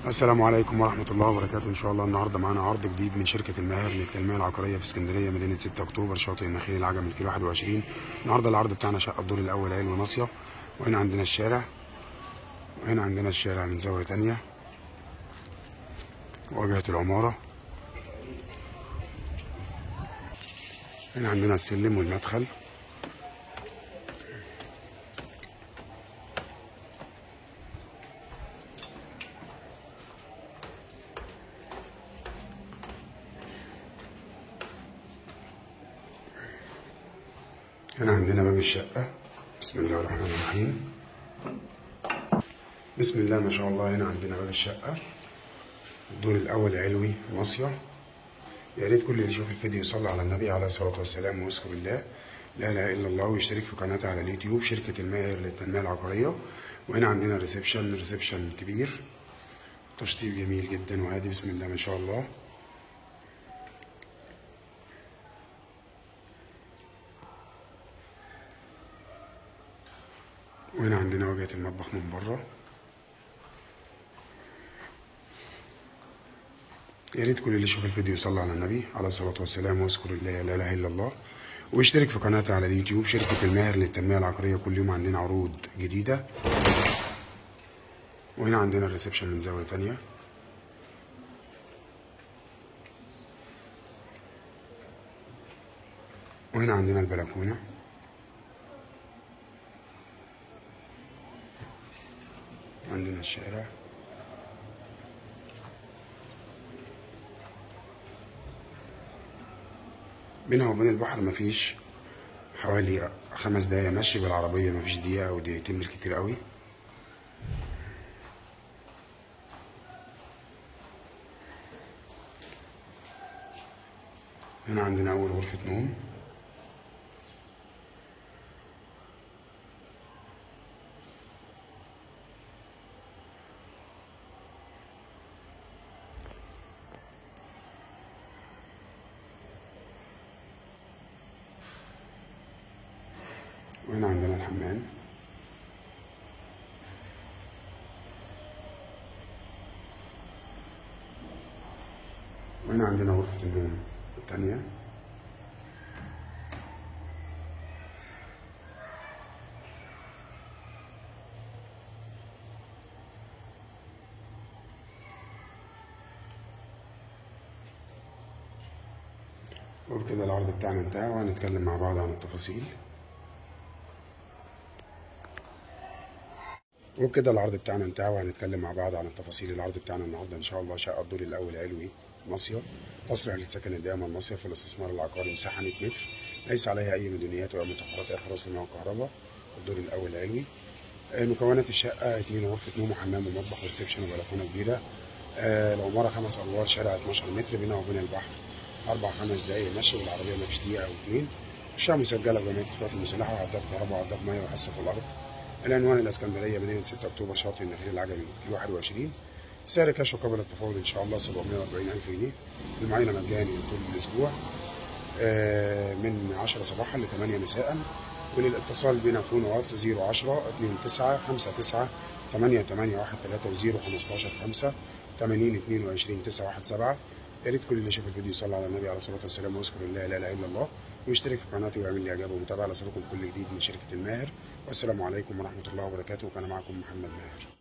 السلام عليكم ورحمة الله وبركاته. إن شاء الله النهاردة معانا عرض جديد من شركة الماهر للتنمية العقارية في اسكندرية مدينة 6 أكتوبر شاطئ النخيل العجمي الكيلو 21. النهاردة العرض بتاعنا شقة الدور الأول علوي ناصية، وهنا عندنا الشارع، وهنا عندنا الشارع من زاوية تانية، واجهة العمارة، هنا عندنا السلم والمدخل، هنا عندنا باب الشقة. بسم الله الرحمن الرحيم. بسم الله ما شاء الله. هنا عندنا باب الشقة الدور الأول علوي ناصية. يا ريت كل اللي يشوف الفيديو يصلي على النبي عليه الصلاة والسلام ويذكر الله لا إله إلا الله، ويشترك في قناتي على اليوتيوب شركة الماهر للتنمية العقارية. وهنا عندنا ريسبشن كبير، تشطيب جميل جدا وهادي. بسم الله ما شاء الله. وهنا عندنا واجهة المطبخ من بره. يا ريت كل اللي يشوف الفيديو يصلي على النبي عليه الصلاة والسلام ويذكر الله لا إله إلا الله، ويشترك في قناتي على اليوتيوب شركة الماهر للتنمية العقارية. كل يوم عندنا عروض جديدة. وهنا عندنا الريسبشن من زاوية تانية. وهنا عندنا البلكونة. عندنا الشارع. بينها وبين البحر مفيش حوالي 5 دقايق مشي بالعربية، مفيش دقيقة أو دقيقتين بالكتير قوي. هنا عندنا أول غرفة نوم. وهنا عندنا الحمام. وهنا عندنا غرفة النوم التانية. وبكده العرض بتاعنا انتهى، وهنتكلم مع بعض عن التفاصيل. وبكده العرض بتاعنا انتهى، وهنتكلم مع بعض عن التفاصيل. العرض بتاعنا النهارده ان شاء الله شقه الدور الاول علوي ناصيه، تصلح للسكن الدائم المصيف والاستثمار العقاري، مساحه 100 متر، ليس عليها اي مديونيات ولا متاخرات اي خلاص الماء والكهرباء. الدور الاول علوي. مكونات الشقه 2 غرفه نوم وحمام ومطبخ وريسبشن وبلكونه كبيره. العماره 5 ادوار، شارع 12 متر، بينها وبين البحر 4-5 دقايق مشي بالعربيه، مفيش دقيقه او اتنين. الشقه مسجله بجمعيه القوات المسلحه، وعداد كهرباء وعداد ميه وحصه في الارض. العنوان الاسكندريه مدينه 6 اكتوبر شاطئ النخيل العجمي كيلو 21. سعر كاش وقبل التفاوض ان شاء الله 740,000 جنيه. المعاينه مجاني طول الاسبوع من 10 صباحا ل 8 مساء. وللاتصال بنا فون واتس 010 29 59 8813 و015 5 80 22 917. يا ريت كل اللي شاف الفيديو يصلي على النبي عليه الصلاه والسلام ويذكر الله لا اله الا الله، ويشترك في قناتي ويعمل لي اعجاب ومتابعه لصلكم كل جديد من شركه الماهر. والسلام عليكم ورحمه الله وبركاته. وكان معكم محمد ماهر.